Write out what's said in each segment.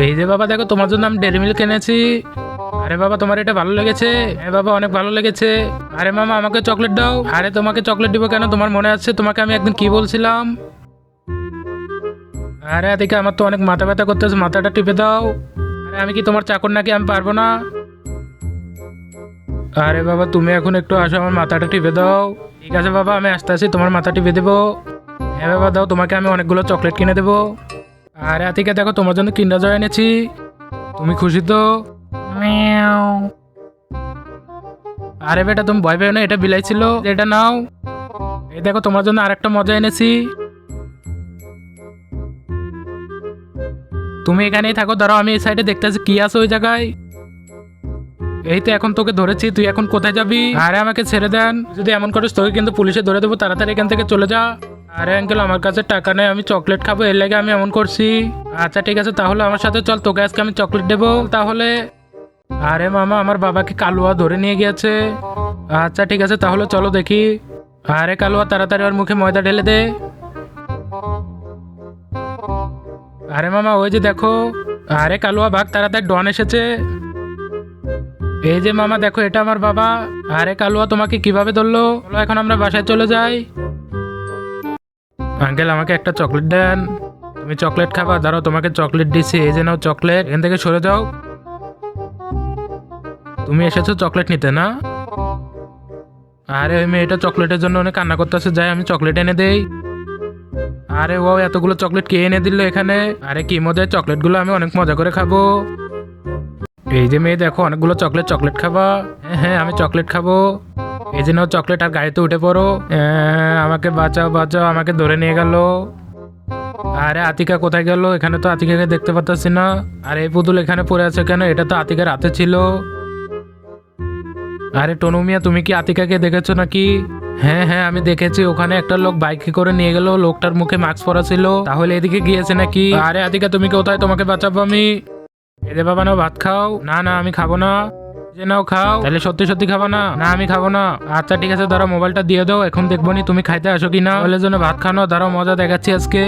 এই যে বাবা দেখো তোমার জন্য আমি ডেরি মিল্ক এনেছি। আরে বাবা তোমার এটা ভালো লেগেছে? হ্যাঁ বাবা অনেক ভালো লেগেছে। আরে মামা আমাকে চকলেট দাও। আরে তোমাকে চকলেট দিব কেন, তোমার মনে আছে তোমাকে আমি একদিন কি বলছিলাম? আরে এদিকে আমার তো অনেক মাথা ব্যথা করতেছে, মাথাটা টিপে দাও। আরে আমি কি তোমার চাকর নাকি, আমি পারবো না? আরে বাবা তুমি এখন একটু আসো, আমার মাথাটা টিপে দাও। ঠিক আছে বাবা আমি আসতে আসি, তোমার মাথা টিপে দেবো। হ্যাঁ বাবা দাও, তোমাকে আমি অনেকগুলো চকলেট কিনে দেবো। আরে আতিকা দেখো তোমার জন্য কিন্ডার জয় এনেছি। তুমি খুশি তো? মিয়াও। আরে বেটা তুমি ভয় পেও না, এটা বিলাই ছিল, এটা নাও। এই দেখো তোমার জন্য আরেকটা মজা এনেছি। তুমি এখানেই থাকো, দাঁড়াও আমি এই সাইডে দেখতেছি কি আছে ওই জায়গায়। এই তো এখন তোকে ধরেছি, তুই এখন কোথায় যাবি? আরে আমাকে ছেড়ে দেন, যদি এমন করিস তোকে কিন্তু পুলিশে ধরে দেবো, তাড়াতাড়ি এখান থেকে চলে যা। আরে আঙ্কেল আমার কাছে টাকা নেই, আমি চকলেট খাবো এর লাগে আমি এমন করছি। আচ্ছা ঠিক আছে তাহলে আমার সাথে চল, তোকে আজকে আমি চকলেট দেবো তাহলে। আরে মামা আমার বাবাকে কালুয়া ধরে নিয়ে গিয়েছে। আচ্ছা ঠিক আছে তাহলে চলো দেখি। আরে কালুয়া তাড়াতাড়ি ওর মুখে ময়দা ঢেলে দে। আরে মামা ওই যে দেখো। আরে কালুয়া ভাগ তাড়াতাড়ি, ডন এসেছে। এই যে মামা দেখো এটা আমার বাবা। আরে কালুয়া তোমাকে কিভাবে ধরলো? চলো এখন আমরা বাসায় চলে যাই। আঙ্কেল আমাকে একটা চকলেট দেন। তুমি চকলেট খাবা? দাঁড়াও তোমাকে চকলেট দিছি, এই যে নাও চকলেট, এখান থেকে সরে যাও। তুমি এসেছো চকলেট নিতে না? আরে ওই মেয়েটা চকলেটের জন্য অনেক কান্না করতেছে, যাই আমি চকলেট এনে দেই। আরে ও এতগুলো চকলেট কে এনে দিল এখানে? আরে কি মজার চকলেটগুলো, আমি অনেক মজা করে খাবো। এই যে মেয়ে দেখো অনেকগুলো চকলেট, চকলেট খাবা? হ্যাঁ হ্যাঁ আমি চকলেট খাবো। এই যে নাও চকলেট, আর গাড়িতে উঠে পড়ো। আমাকে বাঁচাও বাঁচাও, আমাকে ধরে নিয়ে গেল। আরে আতিকা কোথায় গেল? এখানে তো আতিকাকে দেখতে পাচ্ছি না। আর এই পুতুল এখানে পড়ে আছে কেন? এটা তো আতিকার হাতে ছিল। আরে টনু মিয়া তুমি কি আতিকাকে দেখেছো নাকি? হ্যাঁ হ্যাঁ আমি দেখেছি, ওখানে একটা লোক বাইকে করে নিয়ে গেল, লোকটার মুখে মাস্ক পরা ছিল, তাহলে এদিকে গিয়েছে নাকি? আরে আতিকা তুমি কোথায়, তোমাকে বাঁচাবো আমি। এদের বাবা নাও ভাত খাও। না না আমি খাবো না। যে নাও খাও। তাহলে সত্যি সত্যি খাবো না? না আমি খাবো না। আচ্ছা ঠিক আছে দাঁড়াও মোবাইলটা দিয়ে দাও, এখন দেখবো নি তুমি খাইতে আসো কিনা। মোবাইলের জন্য ভাত খানো, দাঁড়াও মজা দেখাচ্ছি আজকে।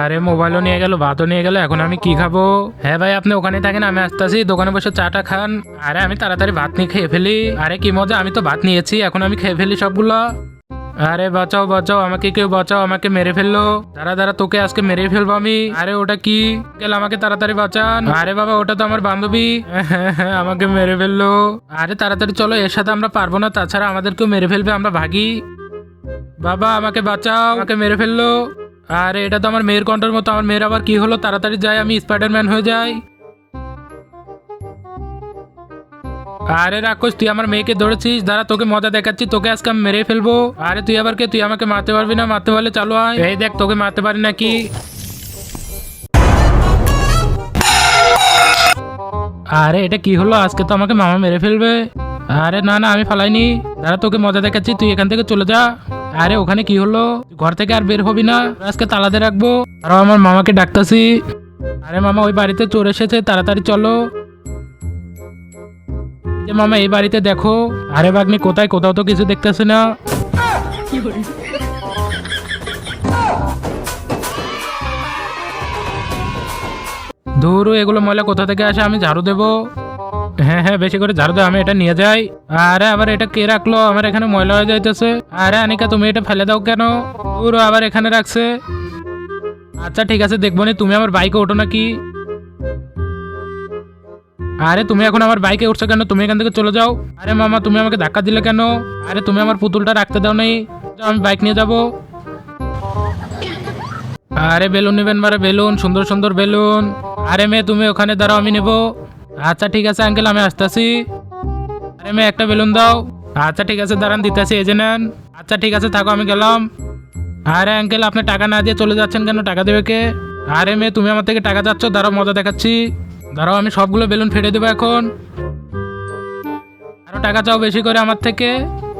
আরে মোবাইলও নিয়ে গেল, ভাতও নিয়ে গেল, এখন আমি কি খাবো? হ্যাঁ ভাই আপনি ওখানে থাকেন, আমি আসতেছি, দোকানে বসে চাটা খান। আরে আমি তাড়াতাড়ি ভাত নিয়ে খেয়ে ফেলি। আরে কি মজা, আমি তো ভাত নিয়েছি, এখন আমি খেয়ে ফেলি সবগুলা। আরে বাঁচাও বাঁচাও, আমাকে কেউ বাঁচাও, আমাকে মেরে ফেললো। দাঁড়া দাঁড়া তোকে আজকে মেরে ফেলবো আমি। আরে ওটা কি? গেল আমাকে তাড়াতাড়ি বাঁচান। আরে বাবা ওটা তো আমার বান্ধবী। আমাকে মেরে ফেললো। আরে তাড়াতাড়ি চলো, এর সাথে আমরা পারবো না, তাছাড়া আমাদেরকেও মেরে ফেলবে, আমরা ভাগি। বাবা আমাকে বাঁচাও, আমাকে মেরে ফেললো। আরে এটা তো আমার মেয়ের কণ্ঠের মতো, আমার মেয়ের আবার কি হলো? তাড়াতাড়ি যাই, আমি স্পাইডারম্যান হয়ে যাই। আরে রাক্ষস তুই আমার মেয়েকে ধরেছিস, দাঁড়া তোকে মজা দেখাচ্ছি, তোকে আজকে আমি মেরে ফেলবো। আরে তুই আবার কে? তুই আমাকে মারতে পারবি না, মারতে পারলে চালু আয়। এই দেখ তোকে মারতে পারি নাকি। আরে এটা কি হলো, আজকে তো আমাকে মামা মেরে ফেলবে। আরে না না আমি ফালাইনি, দাঁড়া তোকে মজা দেখাচ্ছি, তুই এখান থেকে চলে যা। আরে ওখানে কি হলো? ঘর থেকে আর বের হবি না, আজকে তালা দিয়ে রাখবো। আর আমার মামাকে ডাকতাছি। আরে মামা ওই বাড়িতে চোর এসেছে, তাড়াতাড়ি চলো। যে মামা এই বাড়িতে দেখো। আরে বাগনি কোথায়? কোথাও তো কিছু দেখতেছে না। ধুরু এগুলো ময়লা কোথা থেকে আসে, আমি ঝাড়ু দেবো। হ্যাঁ হ্যাঁ বেশি করে ঝাড়ু দাও, আমি এটা নিয়ে যাই। আরে আবার এটা কে রাখলো, আমার এখানে ময়লা হয়ে যাইতেছে। আরে আনিকা তুমি এটা ফেলে দাও কেন? ধুরু আবার এখানে রাখছে। আচ্ছা ঠিক আছে দেখবো নি, তুমি আমার বাইকে ওঠো নাকি? আরে তুমি এখন আমার বাইকে উঠছো কেন? তুমি এখান থেকে চলে যাও। আরে মামা তুমি আমাকে ধাক্কা দিলে কেন? আরে তুমি আমার পুতুলটা রাখতে দাও নাই, যাও আমি বাইক নিয়ে যাবো। আরে বেলুন নেবেন মারে, বেলুন, সুন্দর সুন্দর বেলুন। আরে মেয়ে তুমি ওখানে দাঁড়াও, আমি নেবো। আচ্ছা ঠিক আছে আঙ্কেল আমি আসতেছি। আরে মেয়ে একটা বেলুন দাও। আচ্ছা ঠিক আছে দাঁড়ান দিতেছি, এই যে নেন। আচ্ছা ঠিক আছে থাকো আমি গেলাম। আরে আঙ্কেল আপনি টাকা না দিয়ে চলে যাচ্ছেন কেন? টাকা দেবে কে? আরে মেয়ে তুমি আমার থেকে টাকা যাচ্ছ, দাঁড়াও মজা দেখাচ্ছি। দাঁড়াও আমি সবগুলো বেলুন ফেটে দেবো এখন। আরো টাকা চাও বেশি করে আমার থেকে।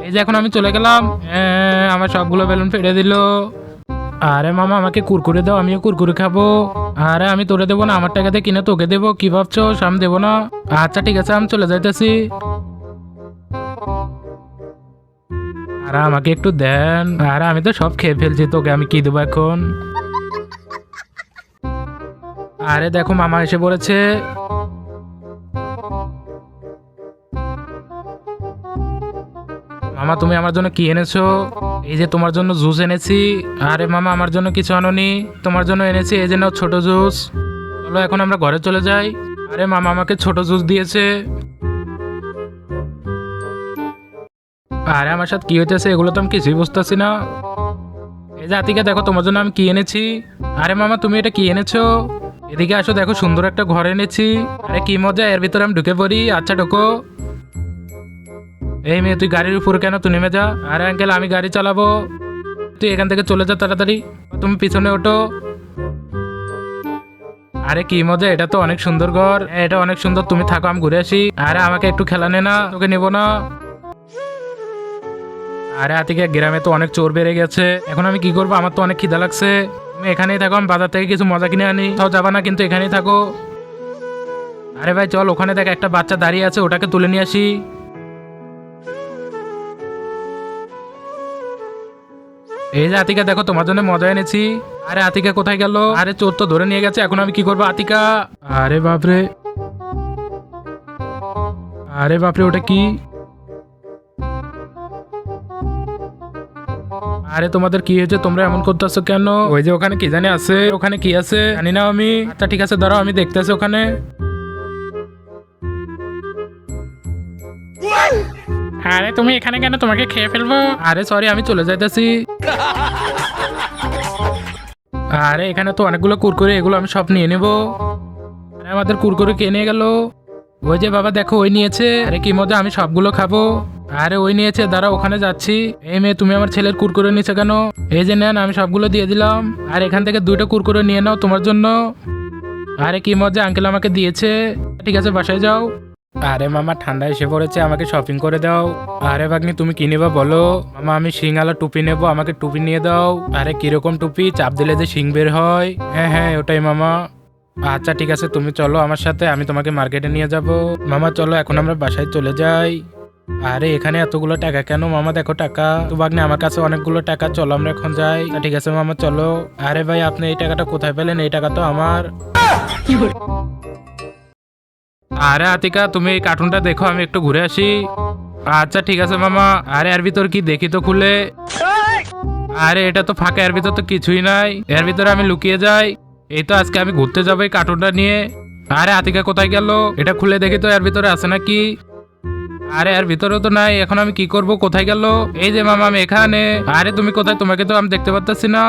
এই যে এখন আমি চলে গেলাম। আমার সবগুলো বেলুন ফেটে দিল। আরে মামা আমাকে কুরকুরে দাও, আমিও কুরকুরে খাবো। আরে আমি তোরে দেবো না, আমার টাকাতে কিনে তোকে দেবো, কি ভাবছো? আমি দেবো না। আচ্ছা ঠিক আছে আমি চলে যাইতেছি। আরে আমাকে একটু দেন। আরে আমি তো সব খেয়ে ফেলছি, তোকে আমি কি দেবো এখন? আরে দেখো মামা এসে পড়েছে। মামা তুমি আমার জন্য কি এনেছো? এই যে তোমার জন্য জুস এনেছি। আরে মামা আমার জন্য কিছু আনোনি, তোমার জন্য এনেছি এই যে নাও ছোট জুস। চলো এখন আমরা ঘরে চলে যাই। আরে মামা আমাকে ছোট জুস দিয়েছে। আরে আমার সাথে কি হইতেছে এগুলো তো আমি কিছুই বুঝতেছি না। এই যে আতিকা দেখো তোমার জন্য আমি কি এনেছি। আরে মামা তুমি এটা কি এনেছো? এদিকে আসো দেখো সুন্দর একটা ঘর এনেছি। আরে কি মজা, এর ভিতরে আমি ঢুকে পড়ি। আচ্ছা ঢোকো। এই মেয়ে তুই গাড়ির উপর কেন, তুই নেমে যা। আরে আঙ্কেল আমি গাড়ি চালাবো, তুই এখান থেকে চলে যা তাড়াতাড়ি। তুমি পিছনে ওঠো। আরে কি মজা, এটা তো অনেক সুন্দর ঘর। এটা অনেক সুন্দর, তুমি থাকো আমি ঘুরে আসি। আরে আমাকে একটু খেলা নে না, তোকে নেবো না। আরে আতিকা গ্রামে তো অনেক চোর বেড়ে গেছে, এখন আমি কি করবো? আমার তো অনেক খিদা লাগছে। তুমি এখানেই থাকো, আমি বাজার থেকে কিছু মজা কিনে আনি। তাও যাবা না কিন্তু, এখানেই থাকো। আরে ভাই চল, ওখানে দেখ একটা বাচ্চা দাঁড়িয়ে আছে, ওটাকে তুলে নিয়ে আসি। এই যে আতিকা দেখো তোমার জন্য মজা এনেছি। আরে আতিকা কোথায় গেল? আরে চোর তো ধরে নিয়ে গেছে, এখন আমি কি করবো আতিকা? আরে বাপরে, আরে বাপরে ওটা কি? আরে তোমাদের কি হয়েছে, তোমরা এমন করতেছো কেন? ওই যে ওখানে কি জানি আছে, ওখানে কি আছে জানি না আমি। আচ্ছা ঠিক আছে দাঁড়াও, আমি দেখতেছি ওখানে। আরে তুমি এখানে কেন, তোমাকে খেয়ে ফেলবো। আরে সরি আমি চলে যাইতেছি। আরে এখানে তো অনেকগুলো কুরকুরে, এগুলো আমি সব নিয়ে নেবো। আরে আমাদের কুরকুরে কে নিয়ে গেল? ওই যে বাবা দেখো ওই নিয়েছে। আরে কি মজা, আমি সবগুলো খাবো। আরে ওই নিয়েছে, দাঁড়া ওখানে যাচ্ছি। এই মেয়ে তুমি আমার ছেলের কুরকুরে নিয়েছে কেন? এই যে নেন, আমি সবগুলো দিয়ে দিলাম। আর এখান থেকে 2টা কুরকুরে নিয়ে নাও তোমার জন্য। আরে কি মজা, আঙ্কেল আমাকে দিয়েছে। ঠিক আছে বাসায় যাও। আরে মামা ঠান্ডা এসে পড়েছে, আমাকে শপিং করে দাও। আরে ভাগ্নি তুমি কি নেবা বলো? মামা আমি শিং আলা টুপি নেবো, আমাকে টুপি নিয়ে দাও। আরে কিরকম টুপি, চাপ দিলে যে শিং বের হয়? হ্যাঁ হ্যাঁ ওটাই মামা। আচ্ছা ঠিক আছে তুমি চলো আমার সাথে, আমি তোমাকে মার্কেটে নিয়ে যাব। মামা চলো এখন আমরা বাসায় চলে যাই। আরে এখানে এতগুলো টাকা কেন মামা? দেখো টাকা তো ভাগ্নে, আমার কাছে অনেকগুলো টাকা, চলো আমরা এখন যাই। ঠিক আছে মামা চলো। আরে ভাই আপনি এই টাকাটা কোথায় পেলেন? এই টাকা তো আমার। আরে আতিকা তুমি এই কার্টুনটা দেখো, আমি একটু ঘুরে আসি। আচ্ছা ঠিক আছে মামা। আরে এর ভিতর কি দেখি তো খুলে। আরে এটা তো ফাঁকা, এর ভিতর তো কিছুই নাই। এর ভিতরে আমি লুকিয়ে যাই। এই তো আজকে আমি ঘুরতে যাবো এই কার্টুনটা নিয়ে। আরে আতিকা কোথায় গেল? এটা খুলে দেখি তো এর ভিতরে আছে নাকি। আরে এর ভিতরেও তো নাই, এখন আমি কি করব? কোথায় গেল? এই যে মামা আমি এখানে। আরে তুমি কোথায়? তোমাকে তো আমি দেখতে পাচ্ছি না,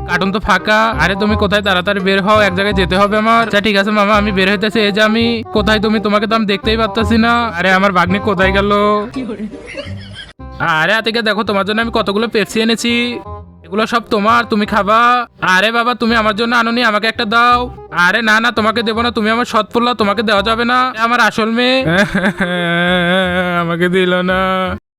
কার্টুন তো ফাঁকা। আরে তুমি কোথায়? তাড়াতাড়ি বের হও, এক জায়গায় যেতে হবে আমার। আচ্ছা ঠিক আছে মামা আমি বের হইতেছি। এই যে আমি। কোথায় তুমি? তোমাকে তো আমি দেখতেই পাচ্ছি না। আরে আমার ভাগ্নি কোথায় গেল? আরে আতিকা দেখো তোমার জন্য আমি কতগুলো পেপসি এনেছি, এগুলো সব তোমার, তুমি খাবা। আরে বাবা তুমি আমার জন্য আনোনি, আমাকে একটা দাও। আরে না না তোমাকে দেবো না, তুমি আমার সৎ ফুল্লা, তোমাকে দেওয়া যাবে না। আমার আসল মেয়ে। আমাকে দিল না।